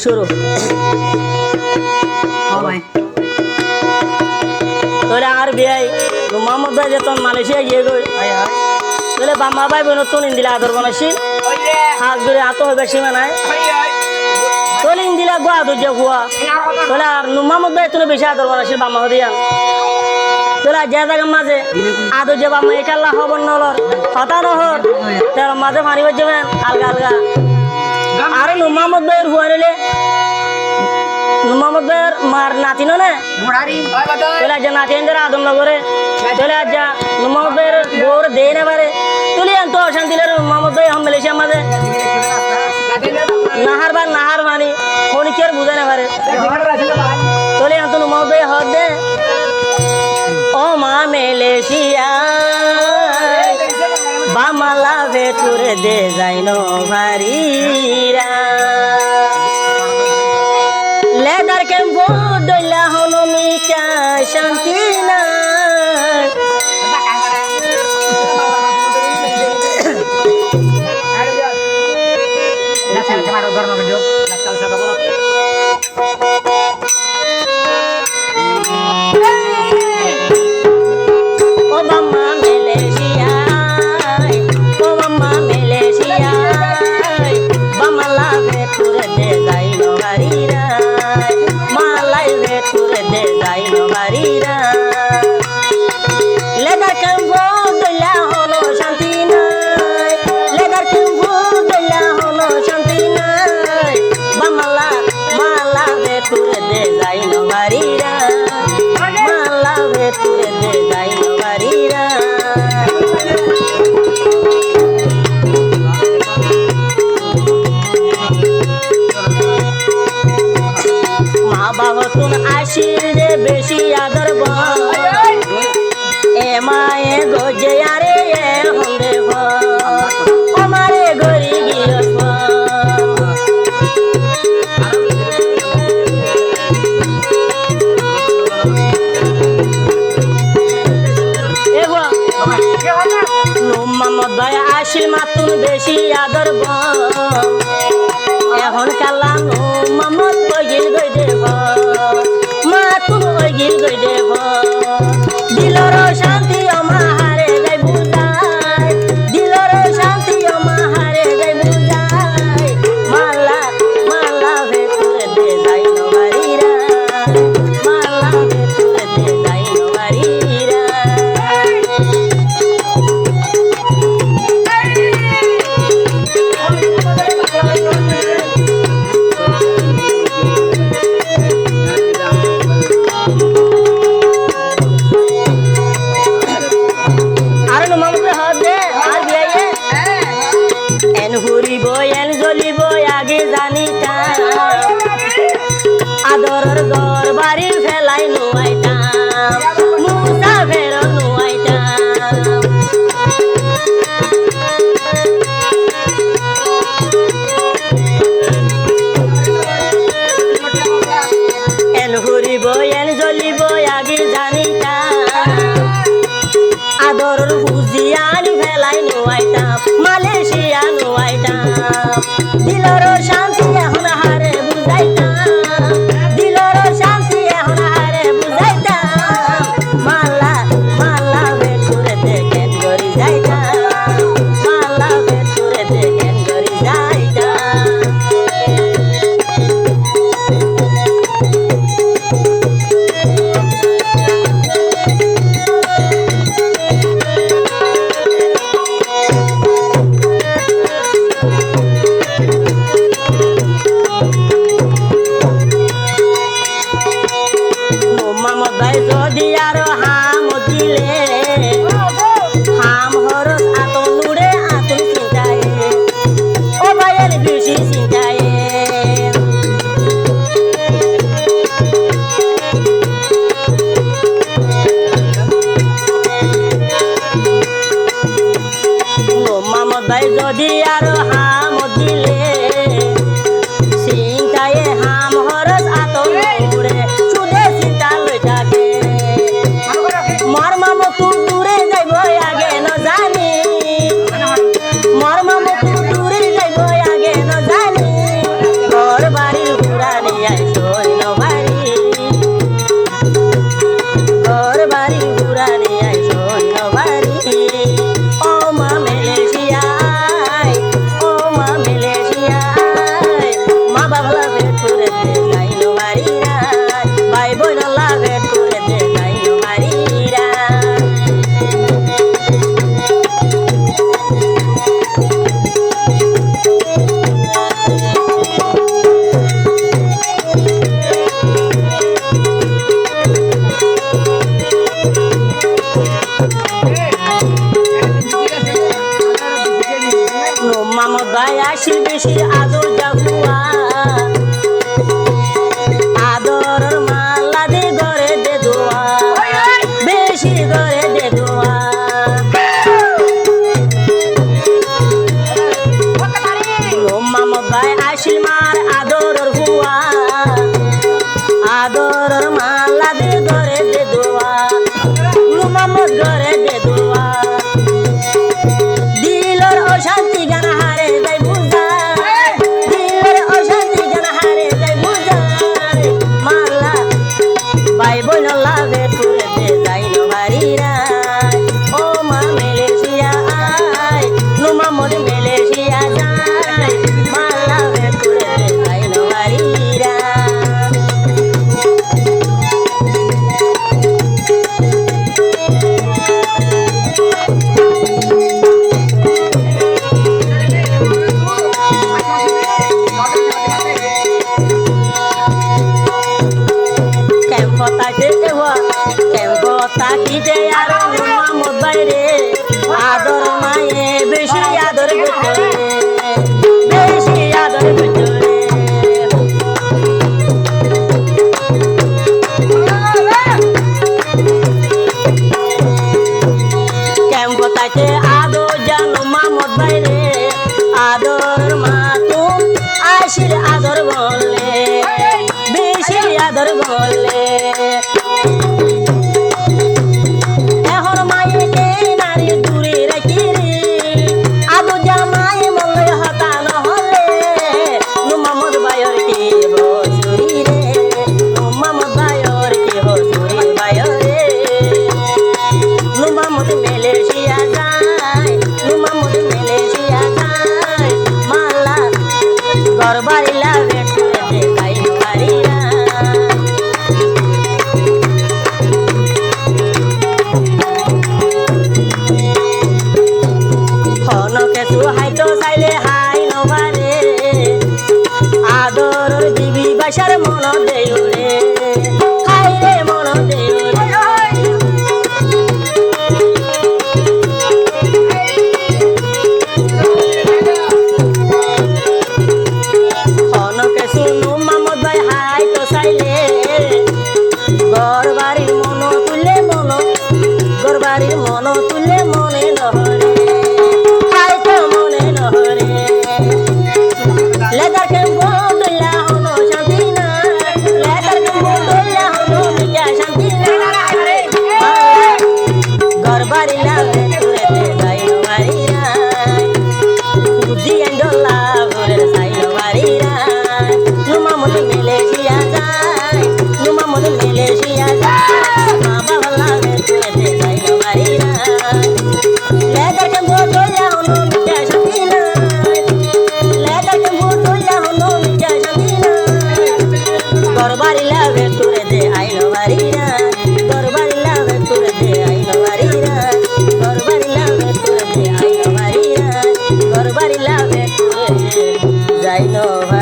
শুরু তোলে আর বিয়াই মোহাম্মদ ভাই যেতন মালয়েশিয়া গিয়ে গই তোলে বাম্মা ভাই বোন তো ইন্দিলা আদর বানাসি হাত ধরে হাত হবে সীমা নাই তোলে ইন্দিলা গো আদর যে হুয়া তোলে আর মোহাম্মদ ভাই তোলে বেশি আদর বানাসি বাম্মা হদিয়া তোলা যে জায়গার মাঝে আদর যে বাম্মা একাল্লা হবর নলর হতা নহর তার মাঝে মারিবার যাবেন আলগা আলগা আর মোহাম্মদ ভাইয়ের হুয়া নিলে মোহাম্মদ ভাইয়ের মার নাতি নে তোলা যে নাতি আদম নগরে তোলে আজ যা মোহাম্মদ ভাইয়ের বোর দেয় না পারে তুলি তো অশান্তি মোহাম্মদ ভাই হম মালয়েশিয়ার মাঝে নাহার বা নাহার মানি খনিকের বুঝে না পারে তোলে তো মোহাম্মদ ভাই হদ দে ও মা মালয়েশিয়া বামালা ভেটুরে দে যাইন ভারিরা লেদার কেম্পো দইলা হনো মিটা শান্তি না আশির যে বেশি আদর এ মায়ে গজে আরে হন্দে আমারে গরি গিরস মোহাম্মদ ভাই আশির মাতুন বেশি আদর এখন কালা মোহাম্মদ গিল গই দেব গিল গই দেব দিলর শান্তি আমারে যাই বুঝাই দিলর শান্তি আমারে যাই বুঝাই মালা মালা ভেতরে দে যাই নবারিরা মালা ভেতরে দে যাই নবারিরা আদরের ঘর বাড়ি ফেলাই নুয়াইতাম মুসা ফের নুয়াইতাম এন ঘুরিব এন জ্বলিব আগে জানিতাম আদরের হুজিয়ান ফেলাই নুয়াইতাম মালয়েশিয়া নুয়াইতাম দিলর শান্তি এখন হারে বুঝাইতাম বেশি আদর জাহুয়া আদর মালা দে গরে দে দোয়া বেশি গরে দে দোয়া মামদ ভাই আসিল মার আদর হুয়া আদর মালা দে গরে দে দোয়া মামদ গরে দে দোয়া দিলর অশান্তি গান হারে যাই বুঝা দিলর অশান্তি গান হারে যাই বুঝা মালা ভাই বোন লাভে তুলে দে যাই নবারিরা ও মা মেলেশিয়া আয় নু মামদ মেলেশিয়া যায় মালা ভে তুলে দে যাই নবারিরা তাকিতে আর মামদ বাইরে আদর মায়ে বেশি আদর ভিতরে বেশি আদর ভিতরে কেমন তাকে আদর জানো মামদ বাইরে আদর মা তো আসির আদর বললে বেশি আদর বললে বাসার মন দেউরে হাই রে মন দেউরে হনকে শুনু মামদ ভাই হাই তো চাইলে গরবাড়ির মন তুলে মন গরবাড়ির মন তুলে মনে নহরে হাই তো মনে নহরে লেদার কেমন I know.